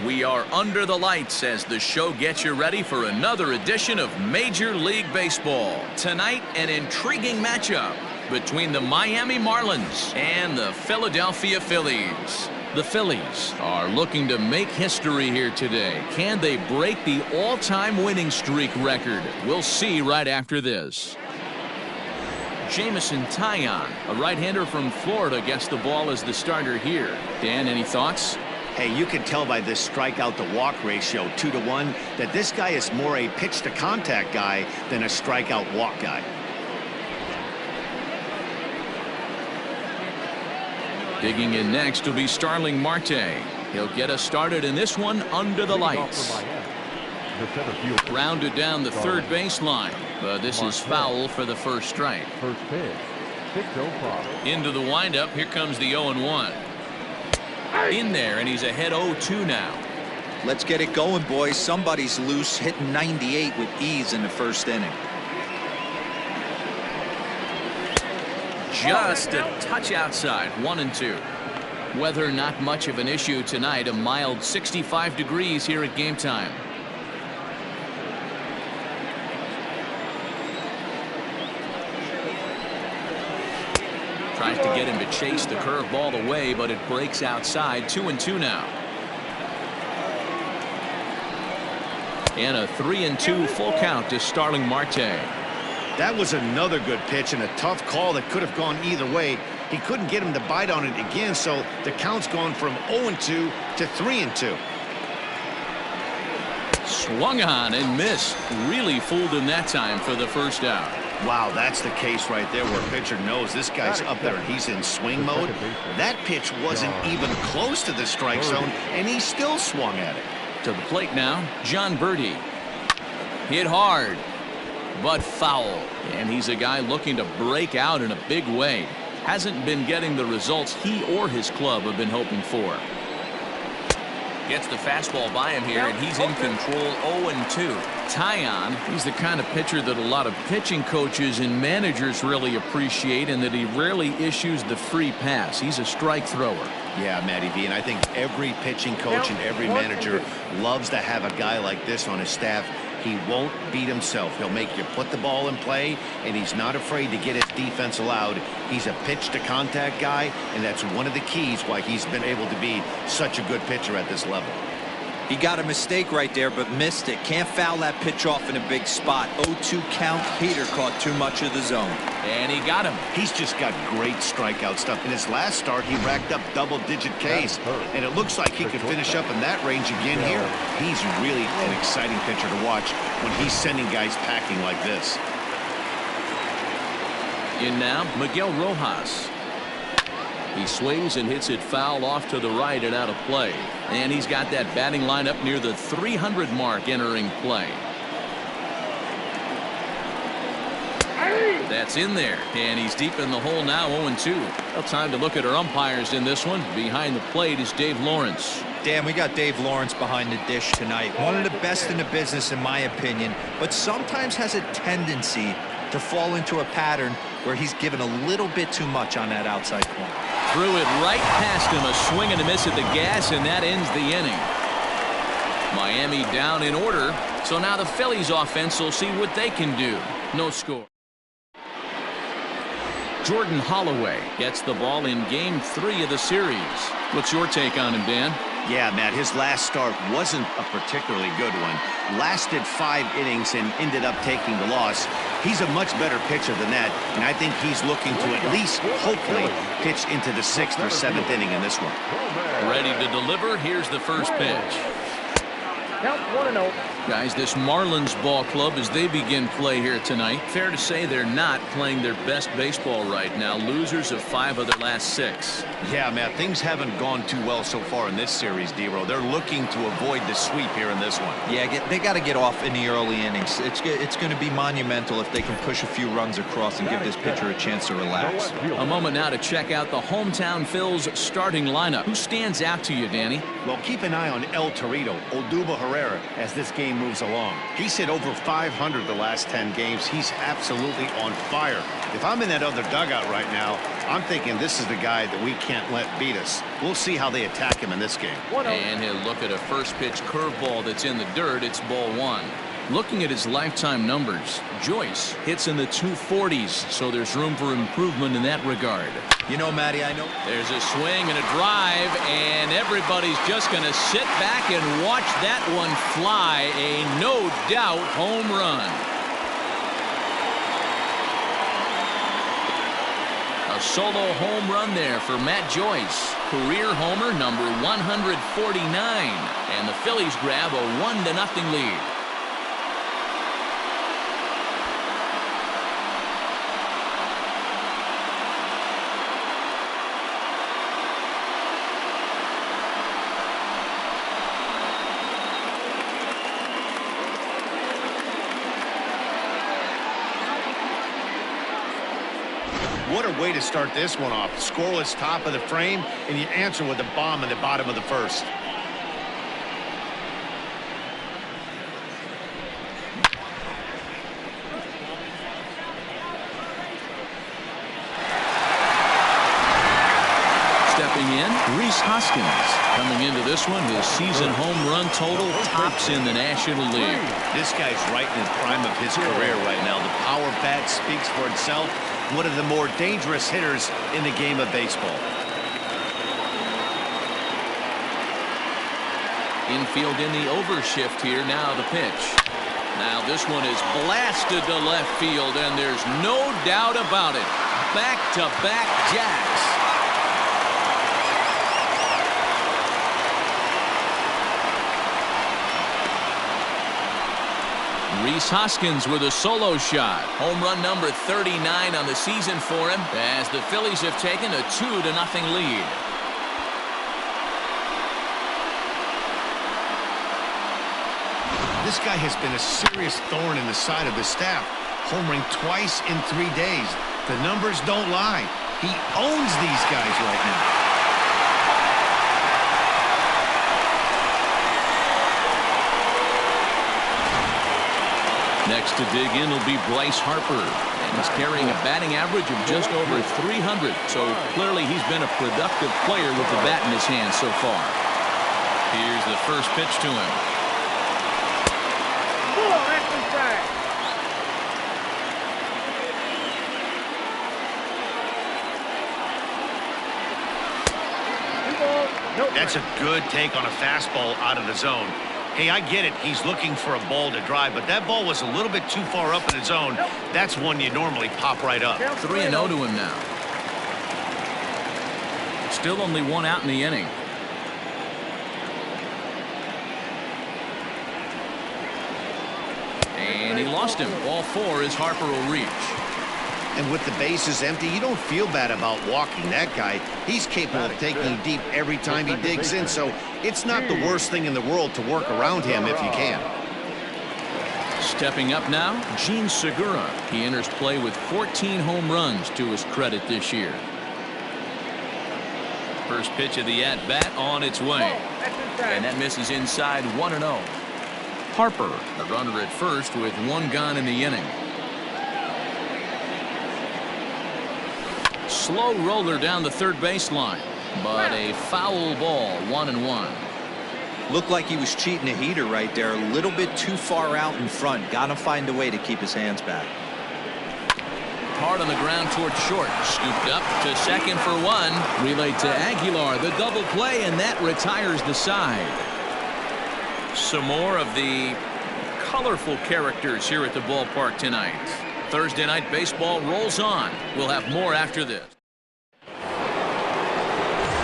We are under the lights as the show gets you ready for another edition of Major League Baseball. Tonight, an intriguing matchup between the Miami Marlins and the Philadelphia Phillies. The Phillies are looking to make history here today. Can they break the all-time winning streak record? We'll see right after this. Jameson Taillon, a right-hander from Florida, gets the ball as the starter here. Dan, any thoughts? Hey, you can tell by this strikeout to walk ratio 2-to-1 that this guy is more a pitch to contact guy than a strikeout walk guy. Digging in next will be Starling Marte. He'll get us started in this one under the lights. Grounded down the third baseline, but this is foul for the first strike. Into the windup, here comes the 0-1. In there, and he's ahead 0-2 now. Let's get it going, boys. Somebody's loose, hitting 98 with ease in the first inning. Just a touch outside, 1-2. Weather not much of an issue tonight. A mild 65 degrees here at game time. Tries to get him to chase the curveball away, but it breaks outside. 2-2 now. And a 3-2 full count to Starling Marte. That was another good pitch and a tough call that could have gone either way. He couldn't get him to bite on it again, so the count's gone from 0-2 to 3-2. Swung on and missed. Really fooled him that time for the first out. Wow, that's the case right there where a pitcher knows this guy's up there and he's in swing mode. That pitch wasn't even close to the strike zone, and he still swung at it. To the plate now, John Birdie. Hit hard, but foul. And he's a guy looking to break out in a big way. Hasn't been getting the results he or his club have been hoping for. Gets the fastball by him here, and he's in control. 0-2. Taillon, he's the kind of pitcher that a lot of pitching coaches and managers really appreciate, and that he rarely issues the free pass. He's a strike thrower. Yeah, Matty V, and I think every pitching coach and every manager loves to have a guy like this on his staff. He won't beat himself. He'll make you put the ball in play, and he's not afraid to get his defense allowed. He's a pitch-to-contact guy, and that's one of the keys why he's been able to be such a good pitcher at this level. He got a mistake right there, but missed it. Can't foul that pitch off in a big spot. 0-2 count. Hader caught too much of the zone. And he got him. He's just got great strikeout stuff. In his last start, he racked up double-digit Ks, and it looks like he could finish up in that range again here. He's really an exciting pitcher to watch when he's sending guys packing like this. In now, Miguel Rojas. He swings and hits it foul off to the right and out of play. And he's got that batting lineup near the 300 mark entering play. That's in there, and he's deep in the hole now. 0-2. Well, time to look at our umpires in this one. Behind the plate is Dave Lawrence. Dan, we got Dave Lawrence behind the dish tonight. One of the best in the business, in my opinion, but sometimes has a tendency to fall into a pattern where he's given a little bit too much on that outside corner. Threw it right past him, a swing and a miss at the gas, and that ends the inning. Miami down in order, so now the Phillies offense will see what they can do. No score. Jordan Holloway gets the ball in Game 3 of the series. What's your take on him, Dan? Yeah, Matt, his last start wasn't a particularly good one. Lasted 5 innings and ended up taking the loss. He's a much better pitcher than that, and I think he's looking to at least, hopefully, pitch into the 6th or 7th inning in this one. Ready to deliver. Here's the first pitch. Count 1-0. Guys, this Marlins ball club, as they begin play here tonight, fair to say they're not playing their best baseball right now. Losers of 5 of their last 6. Yeah, Matt, things haven't gone too well so far in this series, D-Row. They're looking to avoid the sweep here in this one. Yeah, they got to get off in the early innings. It's going to be monumental if they can push a few runs across and give this pitcher a chance to relax. A moment now to check out the hometown Phil's starting lineup. Who stands out to you, Danny? Well, keep an eye on El Torito. Odubel Herrera as this game moves along. He's hit over 500 the last 10 games. He's absolutely on fire. If I'm in that other dugout right now, I'm thinking this is the guy that we can't let beat us. We'll see how they attack him in this game. And he'll look at a first pitch curveball that's in the dirt. It's ball one. Looking at his lifetime numbers, Joyce hits in the 240s, so there's room for improvement in that regard. You know, Matty, I know. There's a swing and a drive, and everybody's just going to sit back and watch that one fly. A no-doubt home run. A solo home run there for Matt Joyce. Career homer number 149. And the Phillies grab a 1-0 lead. What a way to start this one off. Scoreless top of the frame, and you answer with a bomb in the bottom of the first. Stepping in, Rhys Hoskins. Coming into this one, his season home run total tops in the National League. This guy's right in the prime of his career right now. The power bat speaks for itself. One of the more dangerous hitters in the game of baseball. Infield in the overshift here. Now the pitch. Now this one is blasted to left field, and there's no doubt about it. Back-to-back jacks. Rhys Hoskins with a solo shot. Home run number 39 on the season for him as the Phillies have taken a 2-0 lead. This guy has been a serious thorn in the side of the staff, homering twice in 3 days. The numbers don't lie. He owns these guys right now. Next to dig in will be Bryce Harper, and he's carrying a batting average of just over 300, so clearly he's been a productive player with the bat in his hand so far. Here's the first pitch to him. That's a good take on a fastball out of the zone. Hey, I get it. He's looking for a ball to drive, but that ball was a little bit too far up in the zone. That's one you normally pop right up. 3-0 to him now. Still only one out in the inning. And he lost him. Ball 4 as Harper will reach. And with the bases empty, you don't feel bad about walking that guy. He's capable of taking you deep every time he digs in, so it's not the worst thing in the world to work around him if you can. Stepping up now, Gene Segura. He enters play with 14 home runs to his credit this year. First pitch of the at-bat on its way. And that misses inside 1-0. Harper, the runner at first with one gone in the inning. Slow roller down the third baseline, but a foul ball, 1-1. Looked like he was cheating a heater right there. A little bit too far out in front. Got to find a way to keep his hands back. Hard on the ground toward short. Scooped up to second for one. Relayed to Aguilar. The double play, and that retires the side. Some more of the colorful characters here at the ballpark tonight. Thursday night baseball rolls on. We'll have more after this.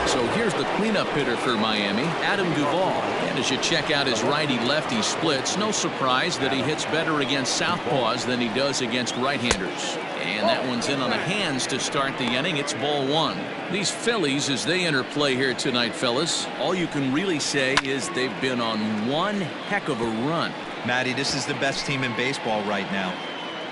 So here's the cleanup hitter for Miami, Adam Duvall. And as you check out his righty-lefty splits, no surprise that he hits better against southpaws than he does against right-handers. And that one's in on the hands to start the inning. It's ball 1. These Phillies, as they enter play here tonight, fellas, all you can really say is they've been on one heck of a run. Matty, this is the best team in baseball right now.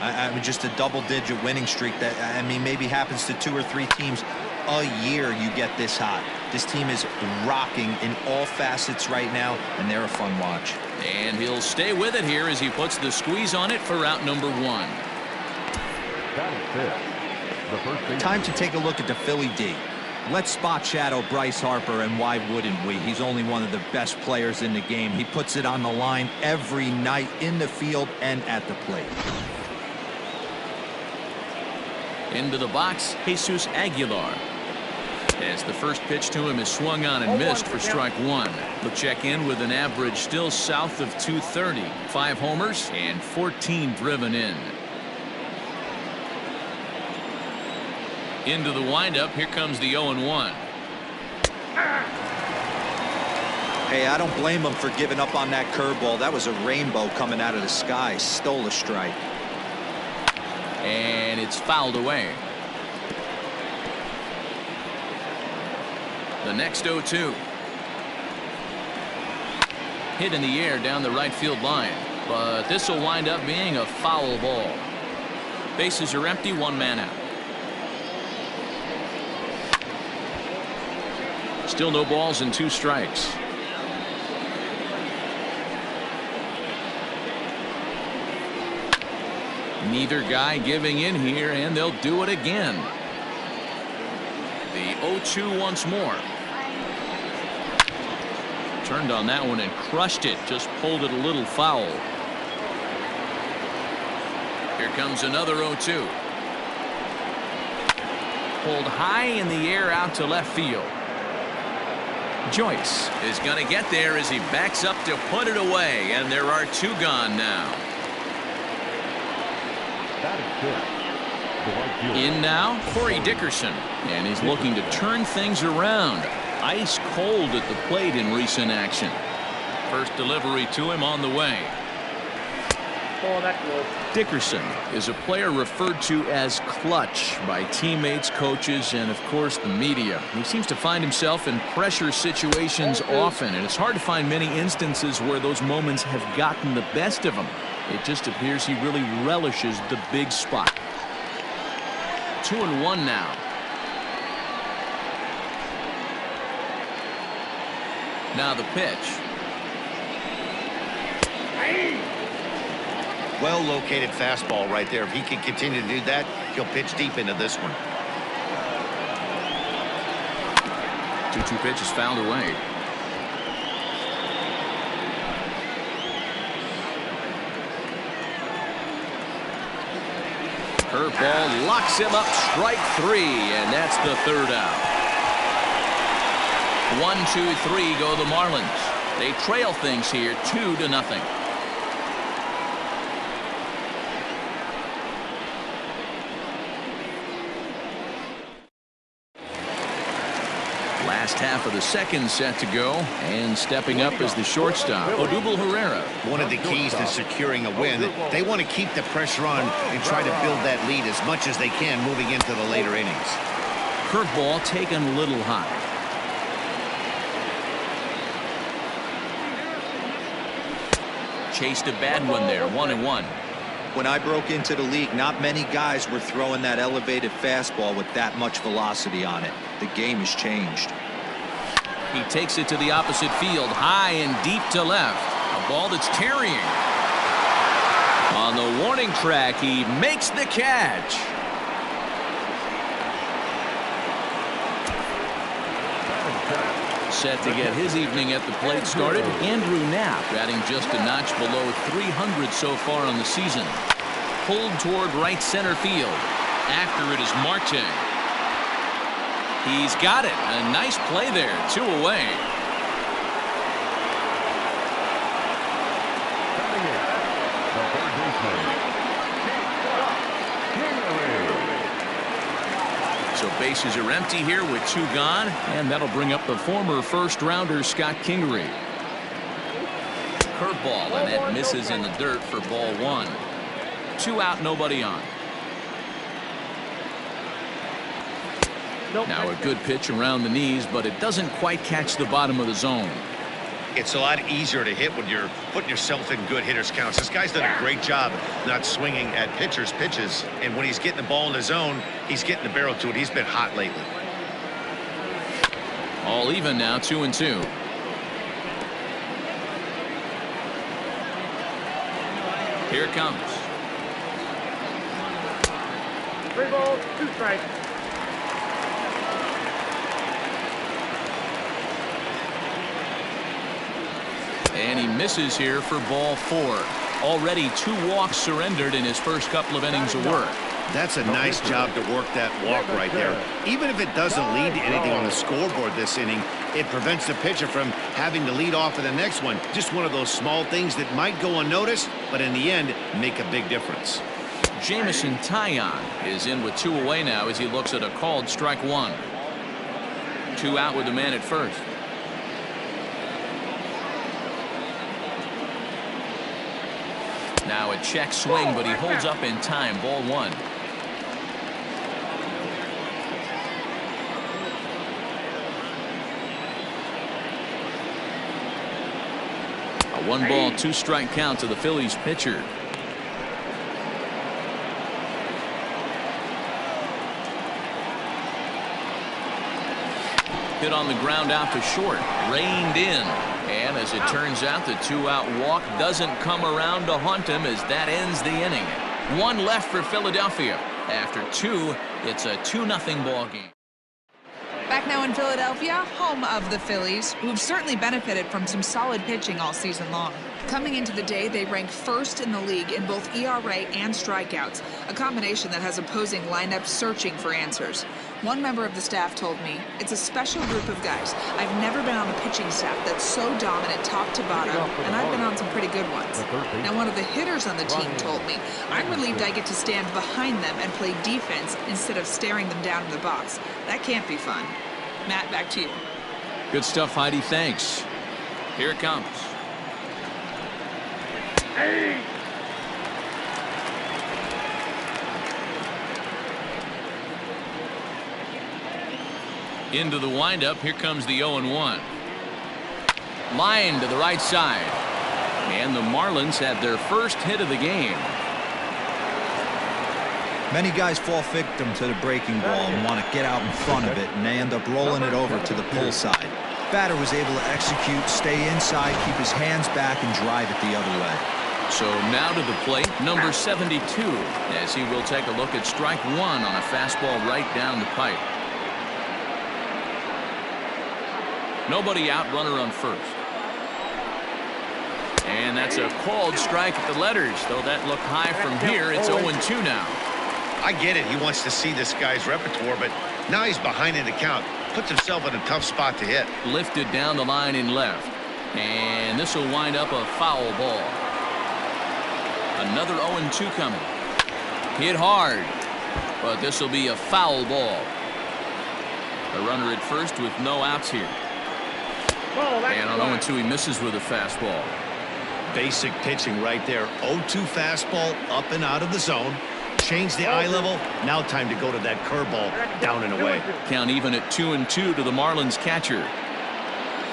I mean, just a double-digit winning streak that, I mean, maybe happens to 2 or 3 teams a year. You get this hot. This team is rocking in all facets right now, and they're a fun watch. And he'll stay with it here as he puts the squeeze on it for out number 1. Time to take a look at the Philly D. Let's spot shadow Bryce Harper, and why wouldn't we? He's only one of the best players in the game. He puts it on the line every night in the field and at the plate. Into the box, Jesus Aguilar. As the first pitch to him is swung on and missed for strike 1. He'll check in with an average still south of 230. 5 homers and 14 driven in. Into the windup, here comes the 0-1. Hey, I don't blame him for giving up on that curveball. That was a rainbow coming out of the sky. Stole a strike. And it's fouled away. The next 0-2. Hit in the air down the right field line, but this will wind up being a foul ball. Bases are empty, 1 man out. Still no balls and 2 strikes. Neither guy giving in here, and they'll do it again. The 0-2 once more. Turned on that one and crushed it. Just pulled it a little foul. Here comes another 0-2. Pulled high in the air out to left field. Joyce is going to get there as he backs up to put it away, and there are 2 gone now. In now, Corey Dickerson, and he's looking to turn things around. Ice cold at the plate in recent action. First delivery to him on the way. Dickerson is a player referred to as clutch by teammates, coaches, and of course the media. He seems to find himself in pressure situations often, and it's hard to find many instances where those moments have gotten the best of him. It just appears he really relishes the big spot. 2-1 now. Now the pitch. Well located fastball right there. If he can continue to do that, he'll pitch deep into this one. 2-2 pitch is fouled away. Curveball locks him up, strike 3, and that's the 3rd out. 1-2-3 go the Marlins. They trail things here 2-0. Last half of the second set to go, and stepping up as the shortstop, Odubel Herrera. One of the keys to securing a win, they want to keep the pressure on and try to build that lead as much as they can moving into the later innings. Curveball taken a little high. Chased a bad one there, 1-1. When I broke into the league, not many guys were throwing that elevated fastball with that much velocity on it. The game has changed. He takes it to the opposite field, high and deep to left. A ball that's carrying. On the warning track, he makes the catch. Set to get his evening at the plate started, Andrew Knapp, batting just a notch below 300 so far on the season. Pulled toward right center field. After it is Marte. He's got it. A nice play there. 2 away. So bases are empty here with 2 gone, and that'll bring up the former first-rounder Scott Kingery. Curveball, and that misses in the dirt for ball 1. 2 out, nobody on. Now a good pitch around the knees, but it doesn't quite catch the bottom of the zone. It's a lot easier to hit when you're putting yourself in good hitters counts. This guy's done a great job not swinging at pitchers' pitches, and when he's getting the ball in the zone, he's getting the barrel to it. He's been hot lately. All even now, 2-2. Here it comes. 3 balls, 2 strikes. And he misses here for ball 4. Already 2 walks surrendered in his first couple of innings of work. That's a nice job to work that walk right there. Even if it doesn't lead to anything on the scoreboard this inning, it prevents the pitcher from having to lead off in the next one. Just one of those small things that might go unnoticed, but in the end, make a big difference. Jamison Tyon is in with 2 away now as he looks at a called strike 1. 2 out with the man at first. Now a check swing, but he holds up in time. Ball 1. A 1-ball, 2-strike count to the Phillies pitcher. Hit on the ground out to short. Reined in. And as it turns out, the 2-out walk doesn't come around to haunt him as that ends the inning. 1 left for Philadelphia. After 2, it's a 2-0 ball game. Back now in Philadelphia, home of the Phillies, who've certainly benefited from some solid pitching all season long. Coming into the day, they rank first in the league in both ERA and strikeouts, a combination that has opposing lineups searching for answers. One member of the staff told me, it's a special group of guys. I've never been on a pitching staff that's so dominant top to bottom, and I've been on some pretty good ones. Now, one of the hitters on the team told me, I'm relieved I get to stand behind them and play defense instead of staring them down in the box. That can't be fun. Matt, back to you. Good stuff, Heidi. Thanks. Here it comes. Hey! Into the windup. Here comes the 0-1. Line to the right side. And the Marlins had their first hit of the game. Many guys fall victim to the breaking ball and want to get out in front of it, and they end up rolling it over to the pull side. Batter was able to execute, stay inside, keep his hands back, and drive it the other way. So now to the plate, number 72, as he will take a look at strike 1 on a fastball right down the pipe. Nobody out, runner on first. And that's a called strike at the letters, though that looked high from here. It's 0-2 now. I get it. He wants to see this guy's repertoire, but now he's behind in the count. Puts himself in a tough spot to hit. Lifted down the line in left. And this will wind up a foul ball. Another 0-2 coming. Hit hard. But this will be a foul ball. The runner at first with no outs here. And on 0-2 he misses with a fastball. Basic pitching right there. 0-2 fastball up and out of the zone. Change the eye level. Now time to go to that curveball down and away. Count even at 2-2 to the Marlins catcher.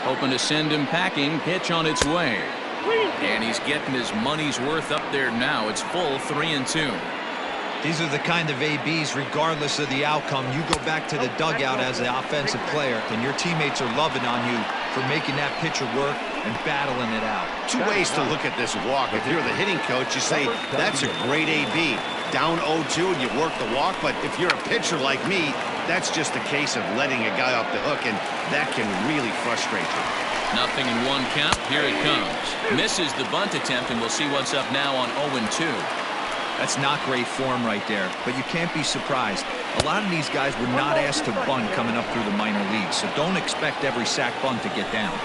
Hoping to send him packing. Pitch on its way. And he's getting his money's worth up there now. It's full 3-2. These are the kind of ABs, regardless of the outcome. You go back to the dugout as an offensive player, and your teammates are loving on you for making that pitcher work and battling it out. 2 ways to look at this walk. If you're the hitting coach, you say, that's a great AB. Down 0-2 and you work the walk, but if you're a pitcher like me, that's just a case of letting a guy off the hook, and that can really frustrate you. 0-1 count. Here it comes. Misses the bunt attempt, and we'll see what's up now on 0-2. That's not great form right there, but you can't be surprised. A lot of these guys were not asked to bunt coming up through the minor leagues, so don't expect every sack bunt to get down.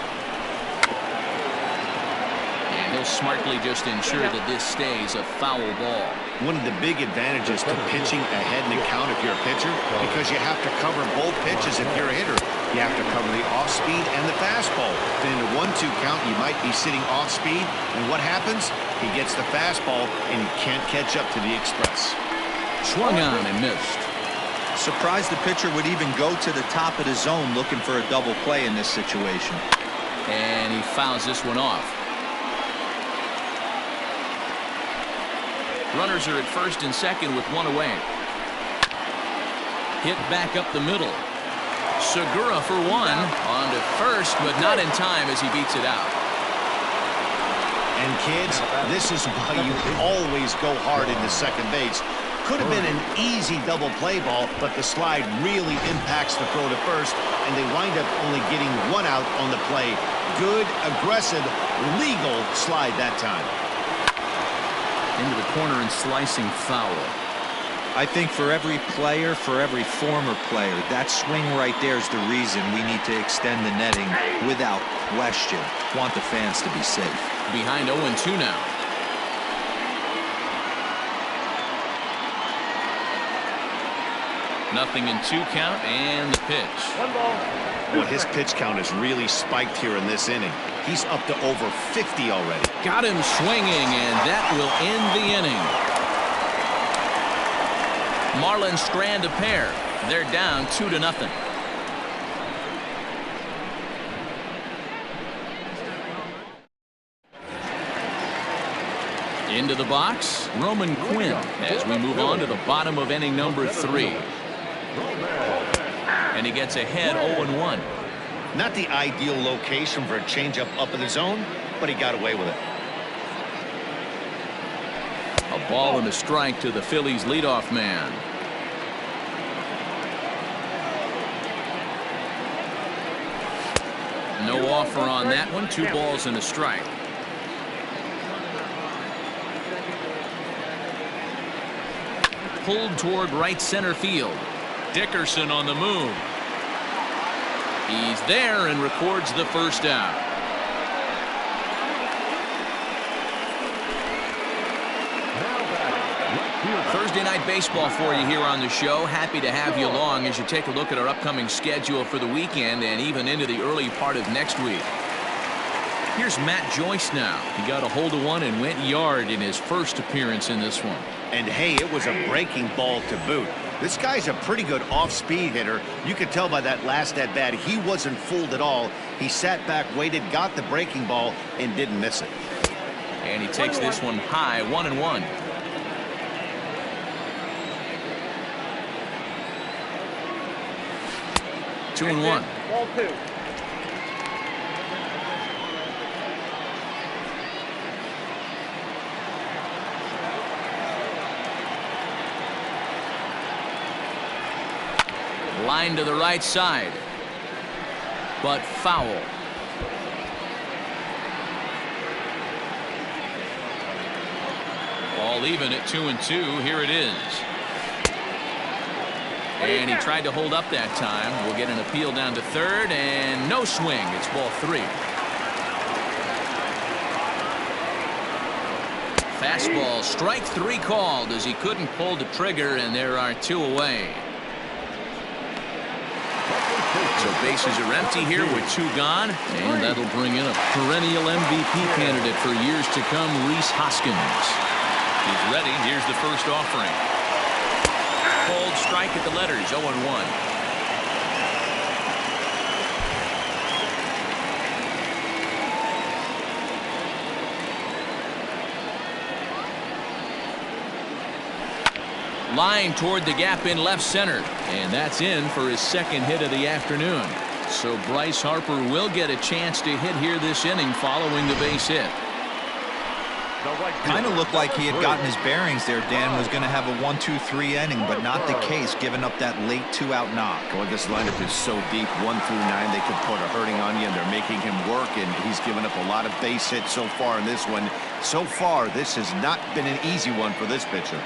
And he'll smartly just ensure that this stays a foul ball. One of the big advantages to pitching ahead in the count if you're a pitcher, because you have to cover both pitches if you're a hitter. You have to cover the off-speed and the fastball. Then in a 1-2 count, you might be sitting off-speed, and what happens? He gets the fastball, and he can't catch up to the express. Swung on and missed. Surprised the pitcher would even go to the top of the zone looking for a double play in this situation. And he fouls this one off. Runners are at first and second with 1 away. Hit back up the middle. Segura for 1 on to first, but not in time as he beats it out. And kids, this is why you always go hard into second base. Could have been an easy double play ball, but the slide really impacts the throw to first, and they wind up only getting one out on the play. Good, aggressive, legal slide that time. Into the corner and slicing foul. I think for every player, for every former player, that swing right there is the reason we need to extend the netting without question. Want the fans to be safe. Behind 0-2 now. Nothing in 2 count and the pitch. One ball. Well, his pitch count has really spiked here in this inning. He's up to over 50 already. Got him swinging, and that will end the inning. Marlins strand a pair. They're down 2-0. Into the box, Roman Quinn, as we move on to the bottom of inning number 3. And he gets ahead 0-1. Not the ideal location for a changeup up in the zone, but he got away with it. A ball and a strike to the Phillies leadoff man. No offer on that one. 2 balls and a strike. Pulled toward right center field. Dickerson on the move. He's there and records the first out. Thursday night baseball for you here on the show. Happy to have you along as you take a look at our upcoming schedule for the weekend and even into the early part of next week. Here's Matt Joyce now. He got a hold of one and went yard in his first appearance in this one. And hey, it was a breaking ball to boot. This guy's a pretty good off-speed hitter. You could tell by that last at-bat he wasn't fooled at all. He sat back, waited, got the breaking ball, and didn't miss it. And he takes this one high, 1-1. Two and one. Ball 2. Line to the right side, but foul. All even at 2-2. Here it is. And he tried to hold up that time. We'll get an appeal down to third, and no swing. It's ball 3. Fastball, strike 3 called as he couldn't pull the trigger, and there are 2 away. So bases are empty here with 2 gone, and that'll bring in a perennial MVP candidate for years to come, Rhys Hoskins. He's ready. Here's the first offering. Cold strike at the letters, 0-1. Line toward the gap in left center, and that's in for his second hit of the afternoon. So Bryce Harper will get a chance to hit here this inning following the base hit. Kind of looked like he had gotten his bearings there. Dan was going to have a 1-2-3 inning, but not the case given up that late 2-out knock. Well, this lineup is so deep, 1 through 9, they could put a hurting on you, and they're making him work, and he's given up a lot of base hits so far in this one. So far, this has not been an easy one for this pitcher.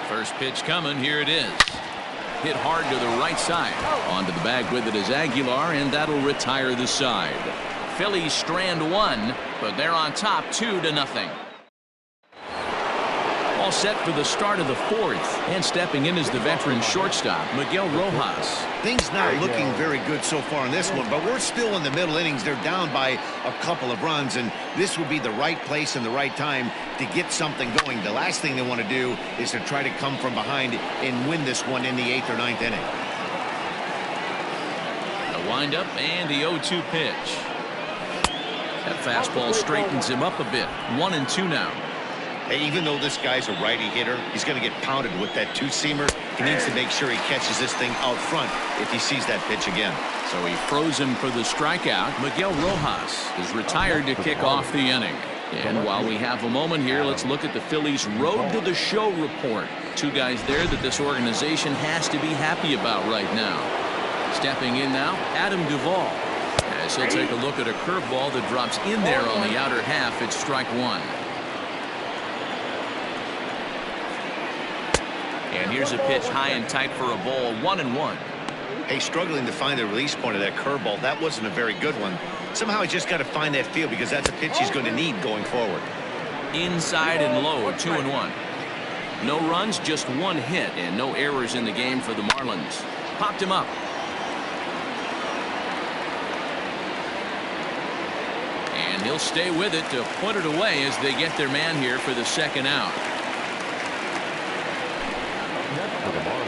First pitch coming. Here it is. Hit hard to the right side. Onto the bag with it is Aguilar, and that'll retire the side. Phillies strand 1, but they're on top 2-0. All set for the start of the 4th, and stepping in is the veteran shortstop, Miguel Rojas. Things not looking very good so far in this one, but we're still in the middle innings. They're down by a couple of runs, and this would be the right place and the right time to get something going. The last thing they want to do is to try to come from behind and win this one in the 8th or 9th inning. A windup and the 0-2 pitch. That fastball straightens him up a bit. 1-2 now. Hey, even though this guy's a righty hitter, he's going to get pounded with that two-seamer. He needs to make sure he catches this thing out front if he sees that pitch again. So he froze him for the strikeout. Miguel Rojas is retired to kick off the inning. And while we have a moment here, let's look at the Phillies' Road to the Show report. Two guys there that this organization has to be happy about right now. Stepping in now, Adam Duvall. As he'll take a look at a curveball that drops in there on the outer half. It's strike one. And here's a pitch high and tight for a ball, 1-1. Hey, struggling to find the release point of that curveball. That wasn't a very good one. Somehow he just got to find that feel because that's a pitch he's going to need going forward. Inside and low, 2-1. No runs, just one hit, and no errors in the game for the Marlins. Popped him up. And he'll stay with it to put it away as they get their man here for the second out.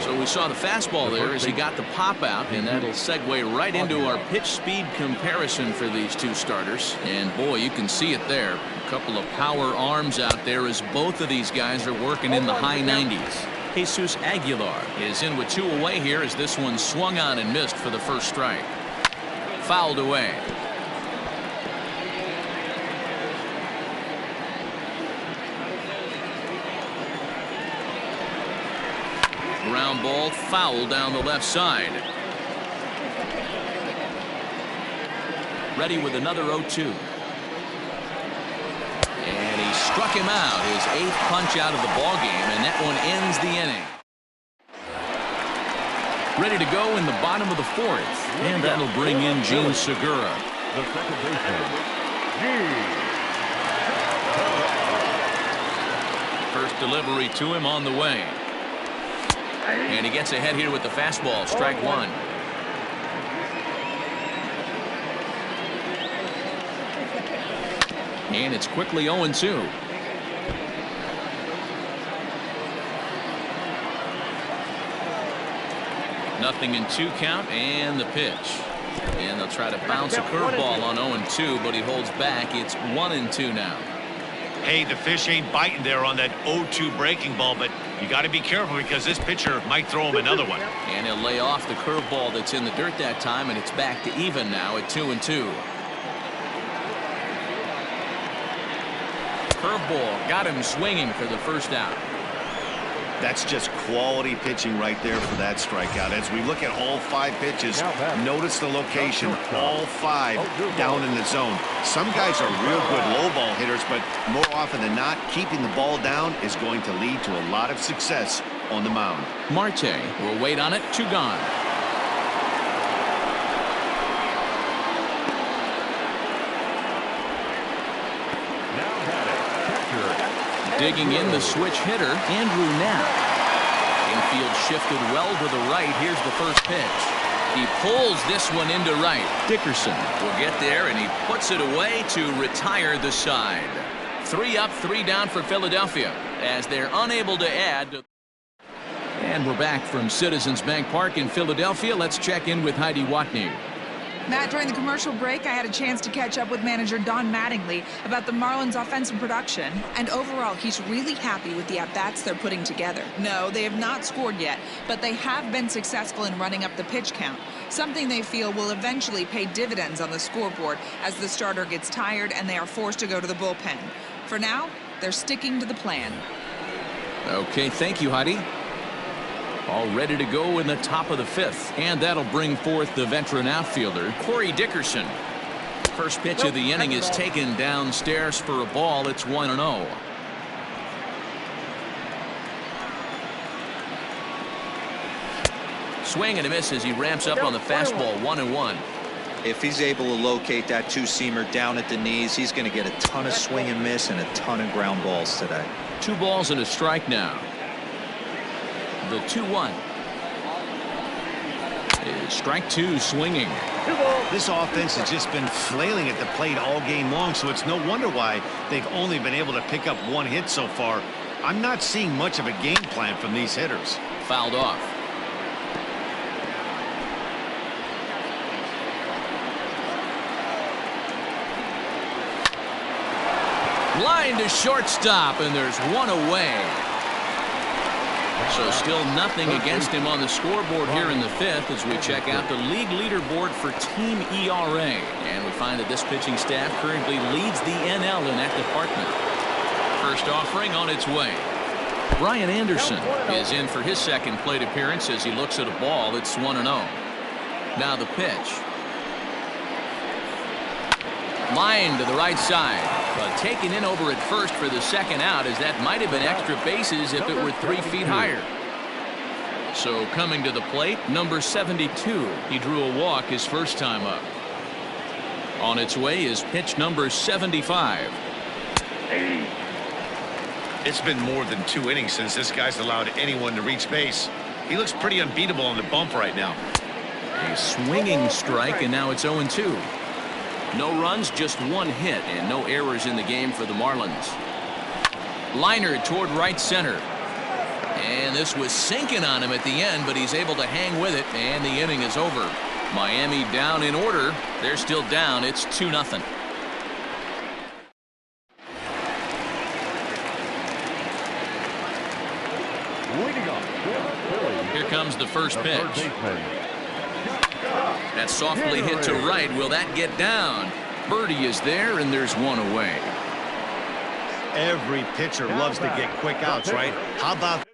So we saw the fastball there as he got the pop out, and that'll segue right into our pitch speed comparison for these two starters. And boy, you can see it there. A couple of power arms out there as both of these guys are working in the high 90s. Jesus Aguilar is in with two away here as this one swung on and missed for the first strike. Fouled away. Ground ball foul down the left side. Ready with another 0-2. And he struck him out, his 8th punch out of the ball game, and that one ends the inning. Ready to go in the bottom of the 4th, and that'll bring in Gene Segura. The second baseman, First delivery to him on the way. And he gets ahead here with the fastball, strike one. And it's quickly 0-2. Nothing in 2 count, and the pitch. And they'll try to bounce a curveball on 0-2, but he holds back. It's 1-2 now. Hey, the fish ain't biting there on that 0-2 breaking ball, but you got to be careful because this pitcher might throw him another one. And he'll lay off the curveball that's in the dirt that time, and it's back to even now at 2-2. Curveball got him swinging for the first out. That's just quality pitching right there for that strikeout. As we look at all 5 pitches, notice the location, all 5 down in the zone. Some guys are real good low ball hitters, but more often than not, keeping the ball down is going to lead to a lot of success on the mound. Marte will wait on it, 2 gone. Digging in the switch hitter, Andrew Knapp. Infield shifted well to the right. Here's the first pitch. He pulls this one into right. Dickerson will get there, and he puts it away to retire the side. 3 up, 3 down for Philadelphia as they're unable to add. And we're back from Citizens Bank Park in Philadelphia. Let's check in with Heidi Watney. Matt, during the commercial break, I had a chance to catch up with manager Don Mattingly about the Marlins' offensive production. And overall, he's really happy with the at-bats they're putting together. No, they have not scored yet, but they have been successful in running up the pitch count, something they feel will eventually pay dividends on the scoreboard as the starter gets tired and they are forced to go to the bullpen. For now, they're sticking to the plan. Okay, thank you, Heidi. All ready to go in the top of the 5th, and that'll bring forth the veteran outfielder, Corey Dickerson. First pitch of the inning is taken downstairs for a ball. It's 1-0. Swing and a miss as he ramps up on the fastball, 1-1. If he's able to locate that two-seamer down at the knees, he's going to get a ton of swing and miss and a ton of ground balls today. 2 balls and a strike now. The 2-1 is strike 2, swinging. This offense has just been flailing at the plate all game long, so it's no wonder why they've only been able to pick up 1 hit so far. I'm not seeing much of a game plan from these hitters. Fouled off. Line to shortstop, and there's one away. So still nothing against him on the scoreboard here in the fifth as we check out the league leaderboard for team ERA. And we find that this pitching staff currently leads the NL in that department. First offering on its way. Brian Anderson is in for his second plate appearance as he looks at a ball that's 1-0. Now the pitch. Line to the right side, but taken in over at first for the second out, as that might have been extra bases if it were 3 feet higher. So coming to the plate, number 72. He drew a walk his first time up. On its way is pitch number 75. It's been more than 2 innings since this guy's allowed anyone to reach base. He looks pretty unbeatable on the bump right now. A swinging strike, and now it's 0-2. No runs, just 1 hit, and no errors in the game for the Marlins. Liner toward right center. And this was sinking on him at the end, but he's able to hang with it, and the inning is over. Miami down in order. They're still down. It's 2-0. Here comes the first pitch. That's softly hit to right. Will that get down? Birdie is there, and there's one away. Every pitcher loves to get quick outs, right? How about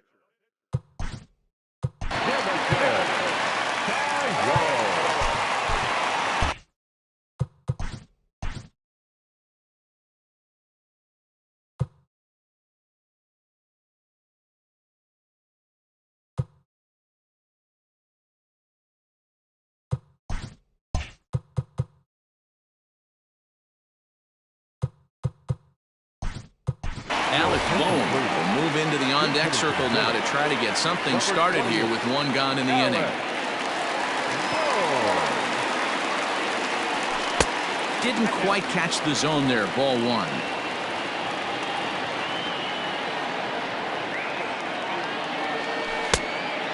Alec Bohm will move into the on-deck circle now to try to get something started here with 1 gone in the inning. Didn't quite catch the zone there. Ball 1.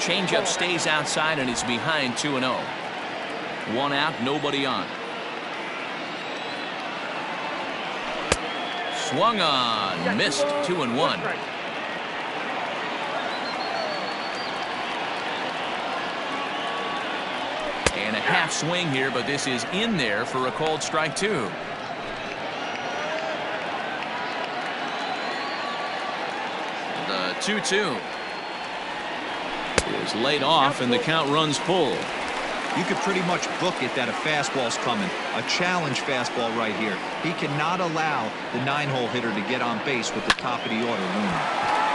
Changeup stays outside, and he's behind 2-0. 1 out, nobody on. Swung on, missed. 2-1. And a half swing here, but this is in there for a called strike 2. The 2-2 is laid off, and the count runs full. You could pretty much book it that a fastball's coming. A challenge fastball right here. He cannot allow the 9-hole hitter to get on base with the top of the order looming.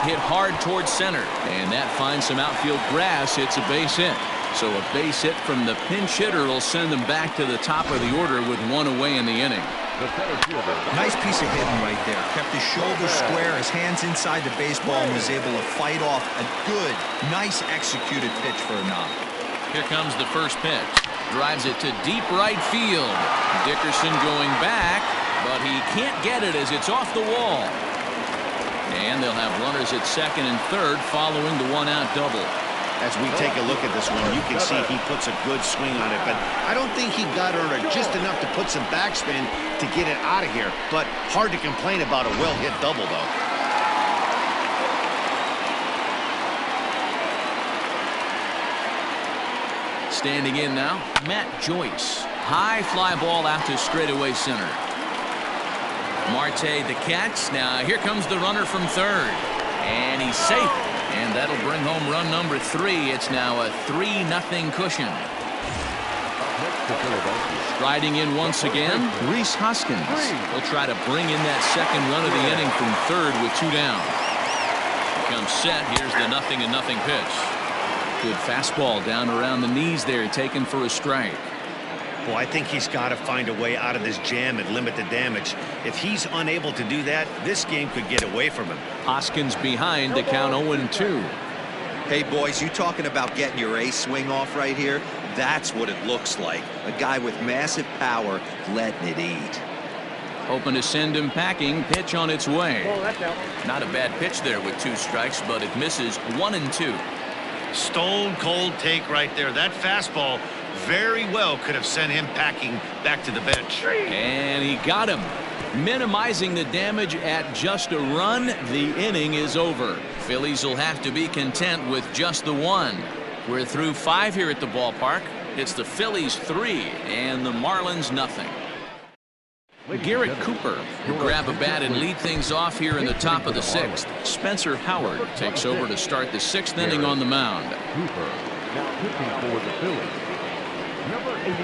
Hit hard towards center, and that finds some outfield grass. It's a base hit. So a base hit from the pinch hitter will send them back to the top of the order with 1 away in the inning. Nice piece of hitting right there. Kept his shoulders square, his hands inside the baseball, and was able to fight off a good, nice executed pitch for a knock. Here comes the first pitch. Drives it to deep right field. Dickerson going back, but he can't get it as it's off the wall. And they'll have runners at second and third following the 1-out double. as we take a look at this one, you can see he puts a good swing on it, but I don't think he got under just enough to put some backspin to get it out of here. But hard to complain about a well-hit double, though. Standing in now, Matt Joyce. High fly ball out to straightaway center. Marte the catch. Now here comes the runner from third. And he's safe. And that'll bring home run number 3. It's now a 3-0 cushion. Striding in once again, Rhys Hoskins. He'll try to bring in that second run of the inning from third with 2 down. Here comes set. Here's the 0-0 pitch. Good fastball down around the knees there, taken for a strike. Well, I think he's got to find a way out of this jam and limit the damage. If he's unable to do that, this game could get away from him. Hoskins behind to count 0-2. Hey, boys, you talking about getting your ace swing off right here? That's what it looks like. A guy with massive power letting it eat. Hoping to send him packing. Pitch on its way. Not a bad pitch there with 2 strikes, but it misses 1-2. Stone cold take right there. That fastball very well could have sent him packing back to the bench. And he got him. Minimizing the damage at just a run. The inning is over. Phillies will have to be content with just the one. We're through 5 here at the ballpark. It's the Phillies 3 and the Marlins nothing. Garrett Cooper will grab a bat and lead things off here in the top of the 6th. Spencer Howard takes over to start the 6th inning on the mound. Cooper now pitching for the Phillies. Number 83,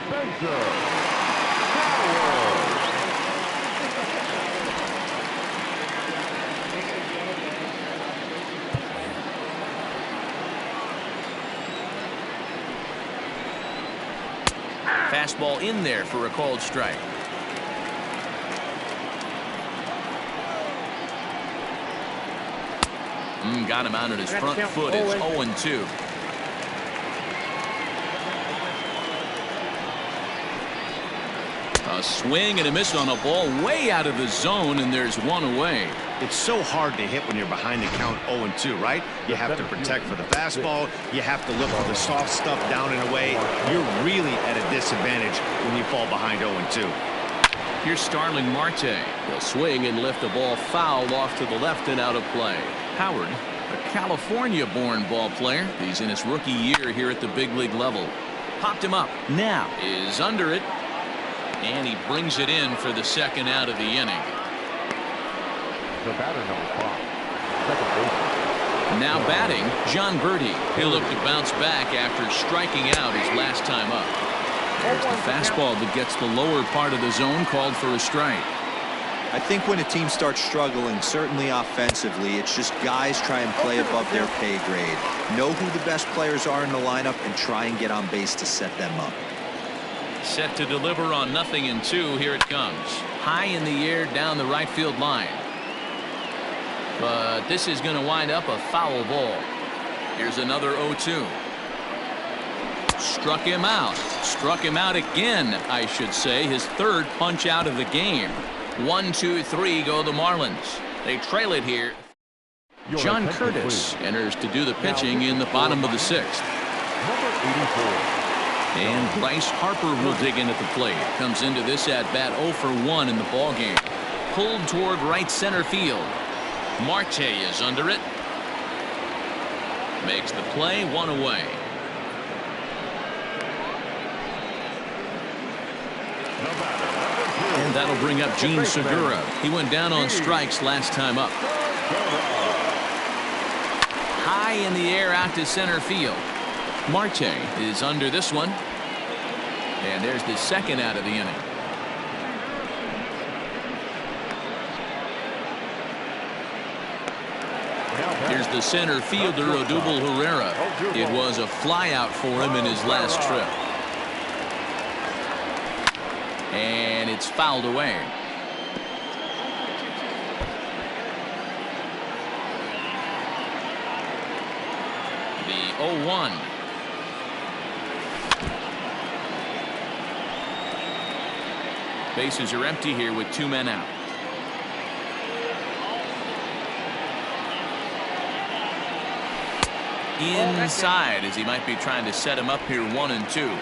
Spencer Howard. Fastball in there for a called strike. Got him out at his front foot. It's 0-2. A swing and a miss on a ball way out of the zone, and there's one away. It's so hard to hit when you're behind the count 0-2, right? You have to protect for the fastball. You have to look for the soft stuff down and away. You're really at a disadvantage when you fall behind 0-2. Here's Starling Marte. He'll swing and lift the ball foul off to the left and out of play. Howard, a California-born ball player. He's in his rookie year here at the big league level. Popped him up. Now is under it. And he brings it in for the 2nd out of the inning. The batter, number 5, second baseman. Now batting, John Birdie. He'll look to bounce back after striking out his last time up. There's the fastball that gets the lower part of the zone, called for a strike. I think when a team starts struggling, certainly offensively, it's just guys try and play above their pay grade. Know who the best players are in the lineup and try and get on base to set them up. Set to deliver on 0-2. Here it comes. High in the air down the right field line. But this is going to wind up a foul ball. Here's another 0-2. Struck him out. Struck him out again, I should say. His 3rd punch out of the game. 1-2-3 go the Marlins. They trail it here. John Curtis enters to do the pitching in the bottom of the 6th. Number 84. And Bryce Harper will dig in at the plate. Comes into this at bat 0 for 1 in the ball game. Pulled toward right center field. Marte is under it. Makes the play, 1 away. And that'll bring up Gene Segura. He went down on strikes last time up. High in the air out to center field. Marte is under this one. And there's the 2nd out of the inning. Here's the center fielder, Odubel Herrera. It was a flyout for him in his last trip. And it's fouled away. The 0-1. Bases are empty here with 2 men out. Inside, as he might be trying to set him up here 1-2.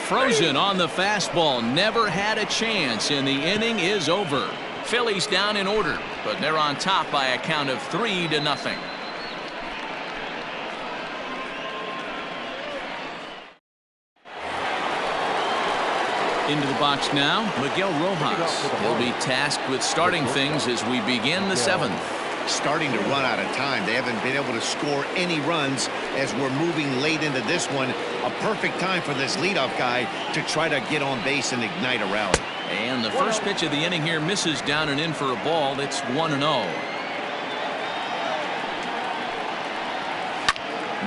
Frozen on the fastball. Never had a chance, and the inning is over. Phillies down in order, but they're on top by a count of 3-0. Into the box now, Miguel Rojas. He'll be tasked with starting things as we begin the 7th. Starting to run out of time. They haven't been able to score any runs as we're moving late into this one. A perfect time for this leadoff guy to try to get on base and ignite a rally. And the first pitch of the inning here misses down and in for a ball. It's 1-0.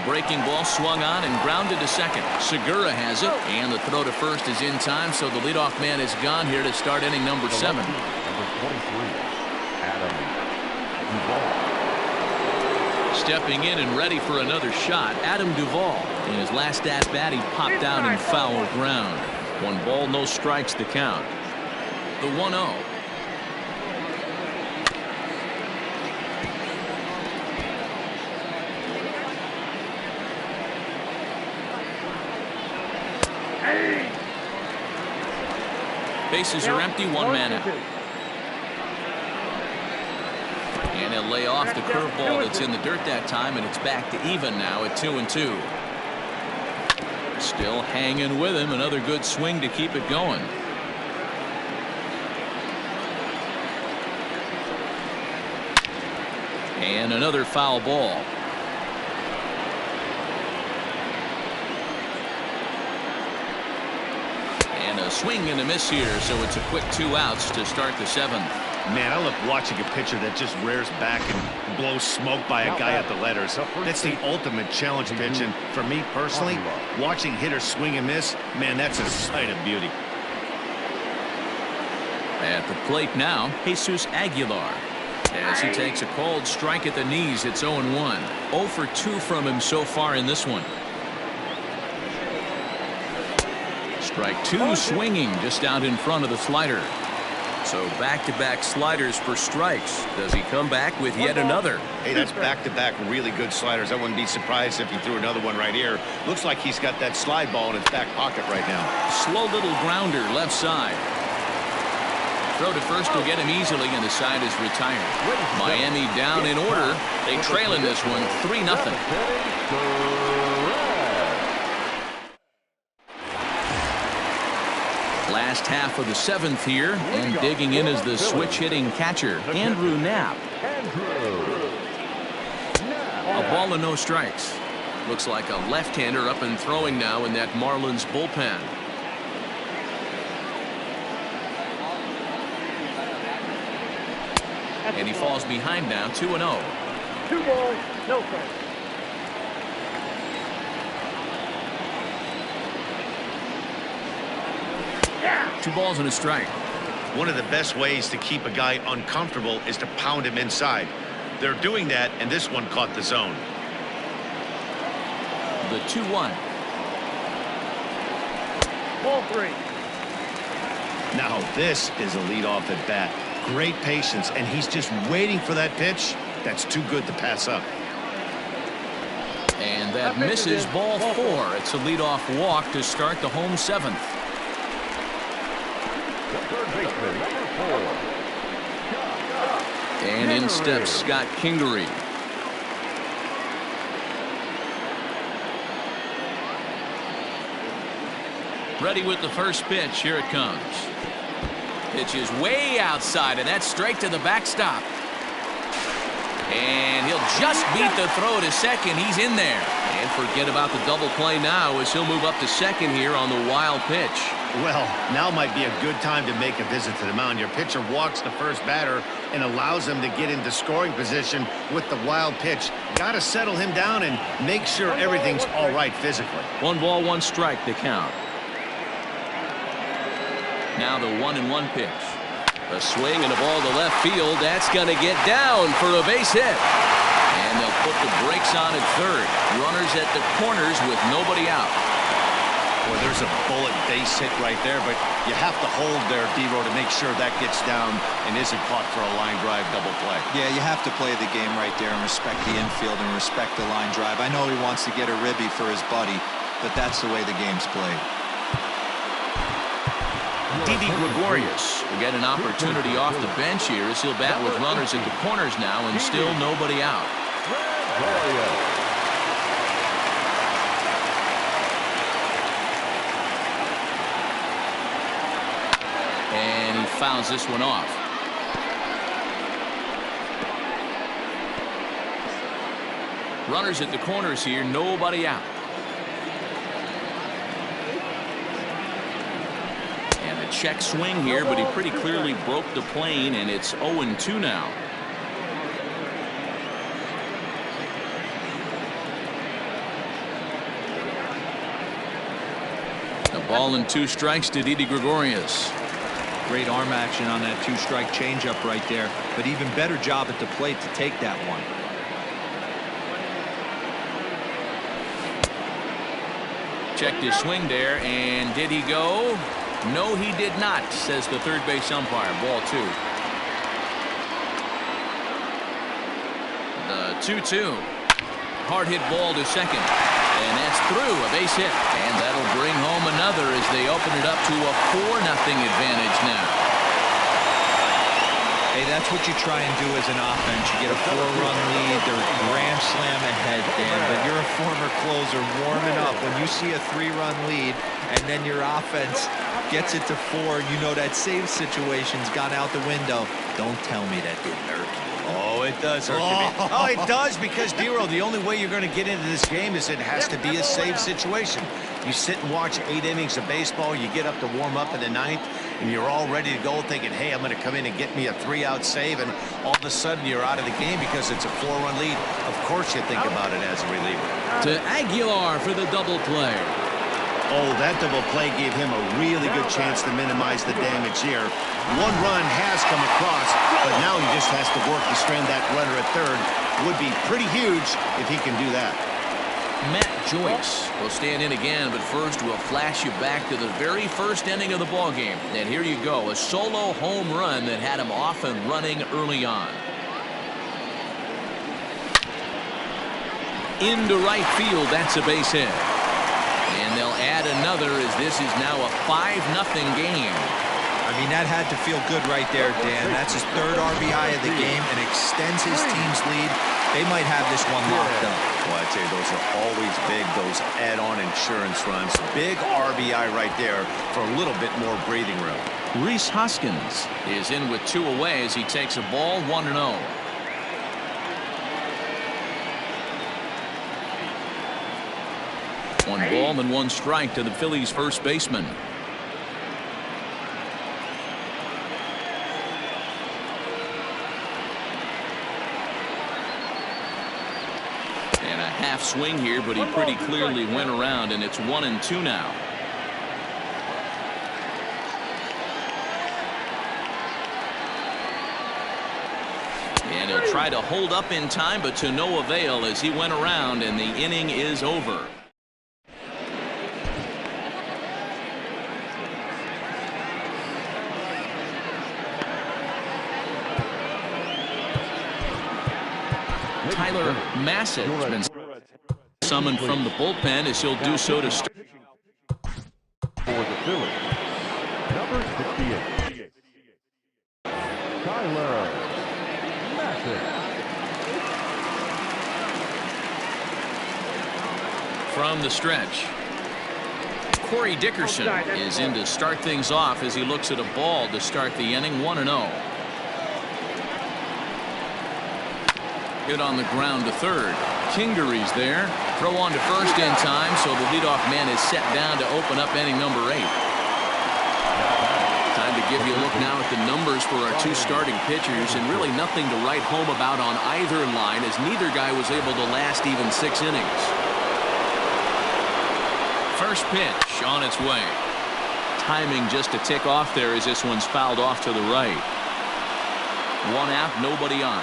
Breaking ball swung on and grounded to second. Segura has it, and the throw to first is in time, so the leadoff man is gone here to start inning number 7. Number 23, Adam Duvall. Stepping in and ready for another shot, Adam Duvall. In his last at-bat, he popped out in foul ground. 1 ball, no strikes to count. The 1-0. Bases are empty, one man out. And he'll lay off the curveball that's in the dirt that time, and it's back to even now at 2-2. Still hanging with him. Another good swing to keep it going. And another foul ball. And a swing and a miss here, so it's a quick 2 outs to start the 7th. Man, I love watching a pitcher that just rears back and blows smoke by a guy at the letters. That's the ultimate challenge pitch, and for me personally, watching hitters swing and miss, man, that's a sight of beauty. At the plate now, Jesus Aguilar. As he takes a cold strike at the knees, it's 0-1. 0 for 2 from him so far in this one. Strike 2 swinging just out in front of the slider. So back-to-back sliders for strikes. Does he come back with yet another? Hey, that's back-to-back really good sliders. I wouldn't be surprised if he threw another one right here. Looks like he's got that slide ball in his back pocket right now. Slow little grounder left side. Throw to first will get him easily, and the side is retired. Miami down in order. They trail in this one 3-0. Last half of the 7th here, and digging in is the switch-hitting catcher, Andrew Knapp. A ball and no strikes. Looks like a left-hander up and throwing now in that Marlins bullpen. And he falls behind now, 2-0. 2 balls, no strikes. Yeah. 2 balls and a strike. One of the best ways to keep a guy uncomfortable is to pound him inside. They're doing that, and this one caught the zone. The 2-1. Ball 3. Now this is a leadoff at bat. Great patience, and he's just waiting for that pitch. That's too good to pass up. And that misses, ball 4. It's a leadoff walk to start the home 7th. The third baseman, number 4. And in steps Scott Kingery. Ready with the first pitch. Here it comes. Pitch is way outside, and that's straight to the backstop. And he'll just beat the throw to second. He's in there. And forget about the double play now as he'll move up to second here on the wild pitch. Well, now might be a good time to make a visit to the mound. Your pitcher walks the first batter and allows him to get into scoring position with the wild pitch. Got to settle him down and make sure everything's all right physically. 1 ball, 1 strike to count. Now the 1-1 pitch. A swing and a ball to left field. That's going to get down for a base hit. And they'll put the brakes on at third. Runners at the corners with nobody out. Boy, there's a bullet base hit right there, but you have to hold there, D-Row, to make sure that gets down and isn't caught for a line drive double play. Yeah, you have to play the game right there and respect the infield and respect the line drive. I know he wants to get a ribby for his buddy, but that's the way the game's played. Didi Gregorius will get an opportunity off the bench here as he'll bat with runners at the corners now and still nobody out. And he fouls this one off. Runners at the corners here, nobody out. Check swing here, but he pretty clearly broke the plane, and it's 0-2 now. A ball and 2 strikes to Didi Gregorius. Great arm action on that 2-strike changeup right there, but even better job at the plate to take that one. Checked his swing there, and did he go? No, he did not, says the third base umpire. Ball 2. The 2-2. Hard hit ball to second. And that's through, a base hit. And that'll bring home another as they open it up to a 4-0 advantage now. Hey, that's what you try and do as an offense. You get a 4-run lead. They're grand slam ahead, Dan. But you're a former closer warming up. When you see a 3-run lead and then your offense gets it to 4, you know that save situation's gone out the window. Don't tell me that didn't hurt you. Oh, it does hurt you. Oh, it does, because, Dero, the only way you're going to get into this game is it has to be a save situation. You sit and watch 8 innings of baseball, you get up to warm up in the 9th, and you're all ready to go thinking, hey, I'm going to come in and get me a 3-out save, and all of a sudden you're out of the game because it's a 4-run lead. Of course you think about it as a reliever. To Aguilar for the double play. Oh, that double play gave him a really good chance to minimize the damage here. 1 run has come across, but now he just has to work to strand that runner at third. Would be pretty huge if he can do that. Matt Joyce will stand in again, but first we'll flash you back to the very first inning of the ball game. And here you go, a solo home run that had him off and running early on. Into right field, that's a base hit. And they'll add another as this is now a 5-0 game. I mean, that had to feel good right there, Dan. That's his 3rd RBI of the game and extends his team's lead. They might have this one locked up. Well, I'd say those are always big, those add-on insurance runs. Big RBI right there for a little bit more breathing room. Rhys Hoskins is in with 2 away as he takes a ball 1-0. 1 ball and 1 strike to the Phillies first baseman. And a half swing here, but he pretty clearly went around, and it's 1-2 now. And he'll try to hold up in time, but to no avail as he went around, and the inning is over. Tyler Massett has been summoned from the bullpen as he'll do so to start. For the Phillies, number 68, Tyler Massett. From the stretch, Corey Dickerson is in to start things off as he looks at a ball to start the inning. 1-0. Hit on the ground to third. Kingery's there. Throw on to first in time, so the leadoff man is set down to open up inning number 8. Time to give you a look now at the numbers for our 2 starting pitchers, and really nothing to write home about on either line, as neither guy was able to last even 6 innings. First pitch on its way. Timing just to tick off there as this one's fouled off to the right. 1 out, nobody on.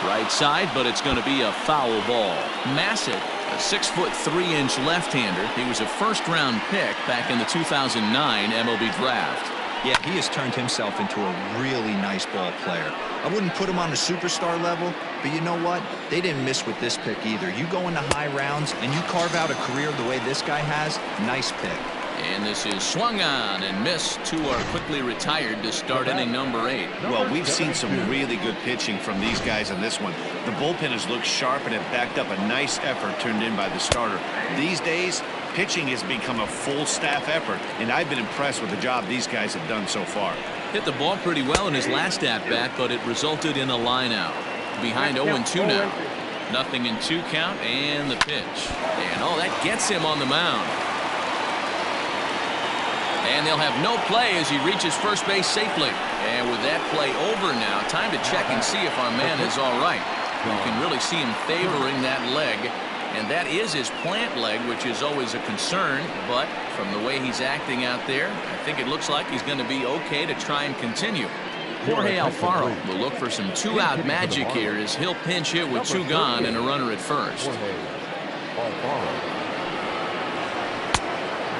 Right side, but it's going to be a foul ball. Massett, a 6'3" left-hander. He was a first-round pick back in the 2009 MLB draft. Yeah, he has turned himself into a really nice ball player. I wouldn't put him on the superstar level, but you know what? They didn't miss with this pick either. You go into high rounds and you carve out a career the way this guy has, nice pick. And this is swung on and missed. 2 are quickly retired to start inning number 8. Well, we've seen some really good pitching from these guys in this one. The bullpen has looked sharp and have backed up a nice effort turned in by the starter. These days, pitching has become a full staff effort, and I've been impressed with the job these guys have done so far. Hit the ball pretty well in his last at-bat, but it resulted in a line out. Behind 0-2 now. 0-2 count, and the pitch. And oh, that gets him on the mound. And they'll have no play as he reaches first base safely. And with that play over now, time to check and see if our man is all right. You can really see him favoring that leg. And that is his plant leg, which is always a concern. But from the way he's acting out there, I think it looks like he's going to be okay to try and continue. Jorge Alfaro will look for some 2-out magic here as he'll pinch hit with 2 gone and a runner at first.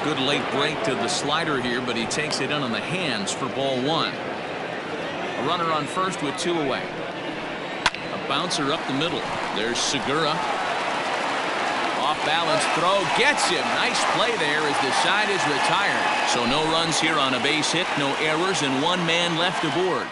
Good late break to the slider here, but he takes it in on the hands for ball 1. A runner on first with 2 away. A bouncer up the middle. There's Segura. Off balance throw gets him. Nice play there as the side is retired. So no runs here on a base hit, no errors, and one man left aboard.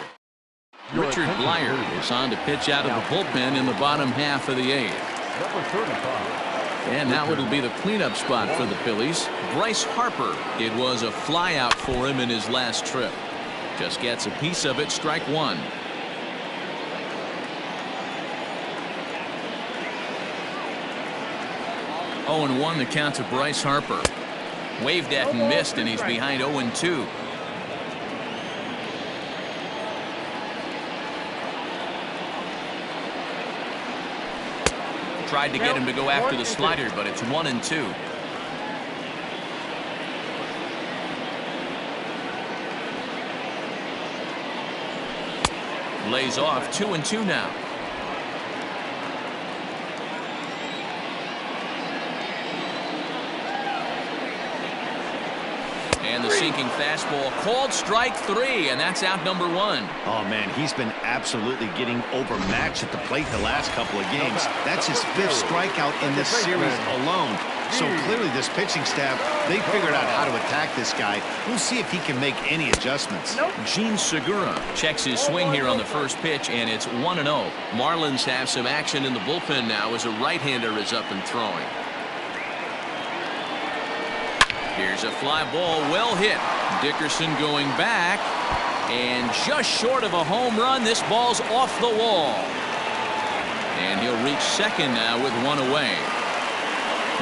Richard Blyer is on to pitch out of the bullpen in the bottom half of the eighth. Number 35. And now it'll be the cleanup spot for the Phillies. Bryce Harper. It was a flyout for him in his last trip. Just gets a piece of it. Strike one. 0-1 the count to Bryce Harper. Waved at and missed, and he's behind 0-2. Tried to get him to go after the slider, but it's 1-2. Lays off 2-2 now. And the sinking fastball called strike three, and that's out number one. Oh man, he's been absolutely getting overmatched at the plate the last couple of games. That's his 5th strikeout in this series alone. So clearly this pitching staff, they figured out how to attack this guy. We'll see if he can make any adjustments. Gene Segura checks his swing here on the first pitch, and it's 1-0. Marlins have some action in the bullpen now as a right-hander is up and throwing. Here's a fly ball, well hit. Dickerson going back, and just short of a home run. This ball's off the wall. And he'll reach second now with one away.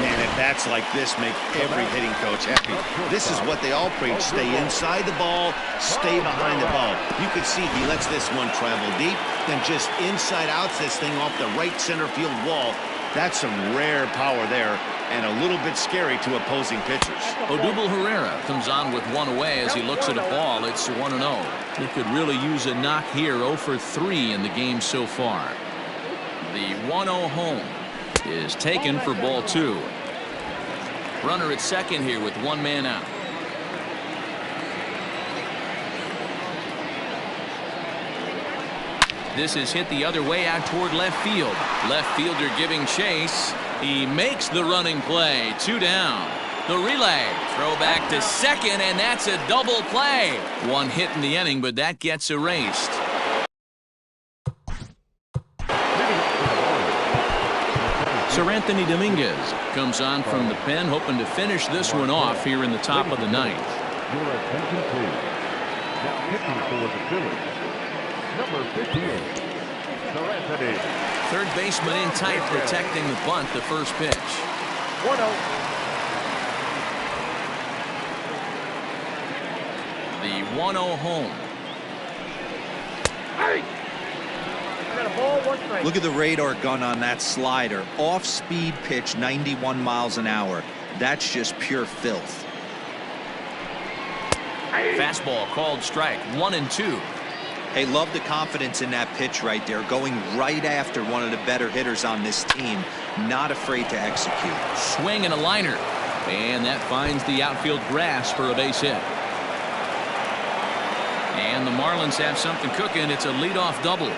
Man, at bats like this make every hitting coach happy. This is what they all preach. Stay inside the ball, stay behind the ball. You can see he lets this one travel deep, then just inside outs this thing off the right center field wall. That's some rare power there, and a little bit scary to opposing pitchers. Odubel Herrera comes on with one away as he looks at a ball. It's 1-0. He could really use a knock here. 0 for 3 in the game so far. The 1-0 home is taken for ball 2. Runner at second here with one man out. This is hit the other way out toward left field. Left fielder giving chase. He makes the running play. 2 down. The relay. Throw back to second, and that's a double play. One hit in the inning, but that gets erased. Sir Anthony Dominguez comes on from the pen, hoping to finish this one off here in the top of the ninth. Your attention, please. Now pitching for the Phillies, number 58, Sir Anthony. Third baseman in tight, protecting the bunt. The first pitch. 1-0. The 1-0 home. Hey! I got a ball, 1 strike. Look at the radar gun on that slider. Off-speed pitch, 91 miles an hour. That's just pure filth. Fastball called strike. 1-2. Hey, love the confidence in that pitch right there. Going right after one of the better hitters on this team. Not afraid to execute. Swing and a liner. And that finds the outfield grass for a base hit. And the Marlins have something cooking. It's a leadoff double.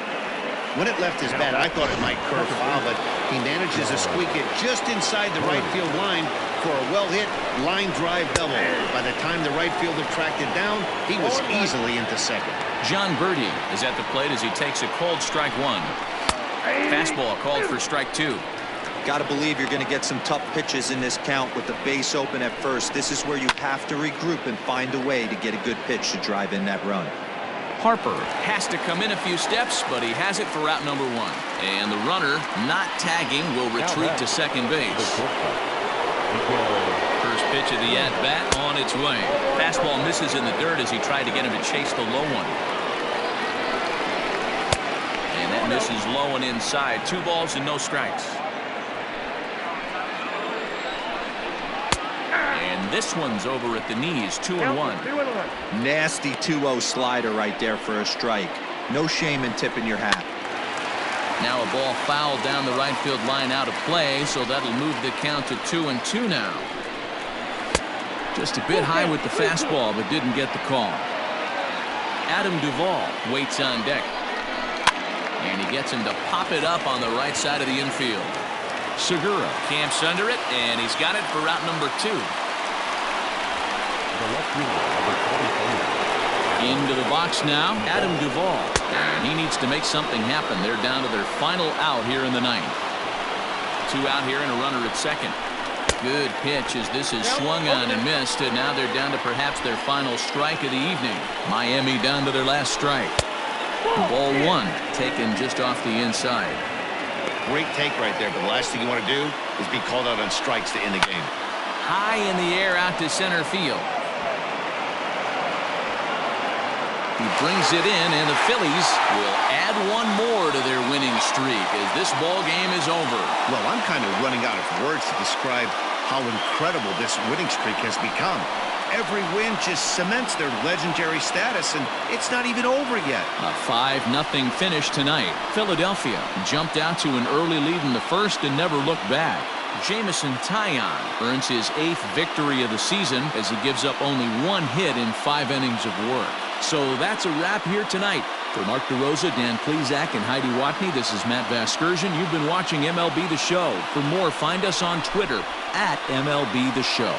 When it left his bat, I thought it might curve foul, but he manages to squeak it just inside the right field line for a well-hit line drive double. By the time the right fielder tracked it down, he was easily into second. John Birdie is at the plate as he takes a called strike 1. Fastball called for strike 2. Got to believe you're going to get some tough pitches in this count with the base open at first. This is where you have to regroup and find a way to get a good pitch to drive in that run. Harper has to come in a few steps, but he has it for out number 1. And the runner, not tagging, will retreat to second base. First pitch of the at-bat on its way. Fastball misses in the dirt as he tried to get him to chase the low one. And that misses low and inside. 2 balls and no strikes. And this one's over at the knees. 2-1. Nasty 2-0 slider right there for a strike. No shame in tipping your hat. Now a ball fouled down the right field line out of play, so that'll move the count to 2-2 now. Just a bit high with the fastball, but didn't get the call. Adam Duvall waits on deck. And he gets him to pop it up on the right side of the infield. Segura camps under it, and he's got it for route number 2. The left fielder, number 24. Into the box now, Adam Duvall. And he needs to make something happen. They're down to their final out here in the 9th. 2 out here and a runner at second. Good pitch as this is swung on and missed, and now they're down to perhaps their final strike of the evening. Miami down to their last strike. Ball 1 taken just off the inside. Great take right there, but the last thing you want to do is be called out on strikes to end the game. High in the air out to center field. He brings it in, and the Phillies will add one more to their winning streak as this ball game is over. Well, I'm kind of running out of words to describe how incredible this winning streak has become. Every win just cements their legendary status, and it's not even over yet. A 5-0 finish tonight. Philadelphia jumped out to an early lead in the first and never looked back. Jamison Taillon earns his 8th victory of the season as he gives up only 1 hit in 5 innings of work. So that's a wrap here tonight. For Mark DeRosa, Dan Plesac, and Heidi Watney, this is Matt Vasgersian. You've been watching MLB The Show. For more, find us on Twitter @MLB The Show.